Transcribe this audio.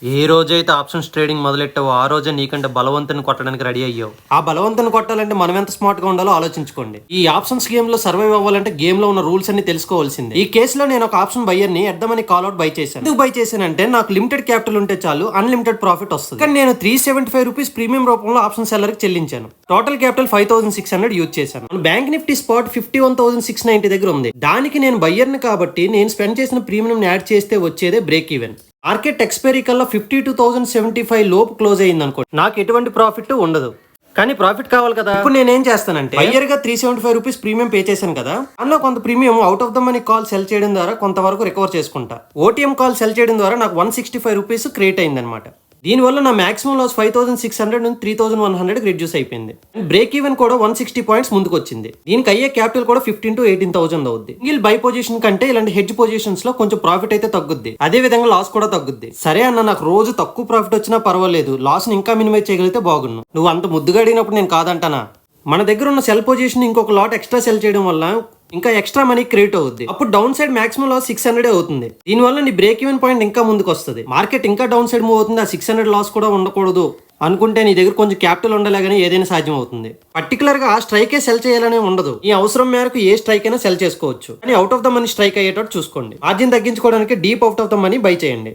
ఏ రోజైతే options trading మొదలెట్టావో ఆ రోజే నీకంటే బలవంతుని కొట్టడానికి రెడీ అయ్యావు. ఆ బలవంతుని కొట్టాలంటే మనం ఎంత స్మార్ట్ గా ఉండాలో ఆలోచించుకోండి. ఈ ఆప్షన్స్ గేమ్ లో సర్వైవ్ అవ్వాలంటే గేమ్ లో ఉన్న రూల్స్ అన్ని తెలుసుకోవాల్సిందే. ఈ కేసులో నేను ఒక ఆప్షన్ బయ్యర్ ని ఎద్దామని కాల్ అవుట్ బై చేశాను. ఎందుకు బై చేశానంటే నాకు లిమిటెడ్ క్యాపిటల్ ఉంటే చాలు అన్లిమిటెడ్ ప్రాఫిట్ వస్తుంది. కానీ నేను 375 రూపీస్ ప్రీమియం రూపంలో ఆప్షన్ సెల్లర్ కి చెల్లించాను. టోటల్ క్యాపిటల్ 5600 యూజ్ చేశాను. బ్యాంక్ నిఫ్టీ స్పాట్ 51,690 దగ్గర ఉంది. దానికి నేను బయ్యర్ ని కాబట్టి నేను స్పెండ్ చేసిన ప్రీమియం యాడ్ చేస్తే వచ్చేదే బ్రేక్ ఈవెన్. మార్కెట్ ఎక్స్పైరీ కల్లా 52,075 లోపు క్లోజ్ అయ్యింది అనుకో, నాకు ఎటువంటి ప్రాఫిట్ ఉండదు. కానీ ప్రాఫిట్ కావాలి కదా. ఇప్పుడు నేనేం చేస్తానంటే బయ్యర్ గా 375 రూపీస్ ప్రీమియం పే చేశాను కదా, అందులో కొంత premium out of the money call cell చేయడం ద్వారా కొంతవరకు రికవర్ చేసుకుంటా. ఓటీఎం కాల్ సెల్ చేయడం ద్వారా నాకు 165 రూపీస్ క్రియేట్ అయింది అనమాట. దీనివల్ల నా మాక్సిమం లాస్ 5,600 నుంచి 3,100 రెడ్యూస్ అయిపోయింది. బ్రేక్ ఈవెన్ కూడా 160 పాయింట్స్ ముందుకు వచ్చింది. దీనికి అయ్యే క్యాపిటల్ కూడా 15 to 18,000 అవుద్ది. సింగిల్ బై పొజిషన్ కంటే ఇలాంటి హెడ్జ్ పొజిషన్స్ లో కొంచెం ప్రాఫిట్ అయితే తగ్గుద్ది, అదే విధంగా లాస్ కూడా తగ్గుద్ది. సరే అన్న, నాకు రోజు తక్కువ ప్రాఫిట్ వచ్చినా పర్వాలేదు, లాస్ ని ఇంకా మినిమైజ్ చేయగలిగితే బాగున్ను. నువ్వు అంత ముద్దుగా అడిగినప్పుడు నేను కాదంటానా? మన దగ్గర ఉన్న సెల్ పొజిషన్ ఇంకొక లాట్ ఎక్స్ట్రా సెల్ చేయడం వల్ల ఇంకా ఎక్స్ట్రా మనీ క్రియేట్ అవుద్ది. అప్పుడు డౌన్ సైడ్ మాక్సిమం లాస్ 600 అవుతుంది. దీనివల్ల నీ బ్రేక్ ఈవెన్ పాయింట్ ఇంకా ముందుకు వస్తుంది. మార్కెట్ ఇంకా డౌన్ సైడ్ మూవ్ అవుతుంది, ఆ 600 లాస్ కూడా ఉండకూడదు అనుకుంటే నీ దగ్గర కొంచెం క్యాపిటల్ ఉండలే కానీ ఏదైనా సాధ్యం అవుతుంది. పర్టికులర్ గా ఆ స్ట్రైకే సెల్ చేయాలనే ఉండదు. ఈ అవసరం మేరకు ఏ స్ట్రైక్ అయినా సెల్ చేసుకోవచ్చు, కానీ out of the money strike అయ్యేటట్టు చూసుకోండి. మార్జిన్ తగ్గించుకోవడానికి deep out of the money by చేయండి.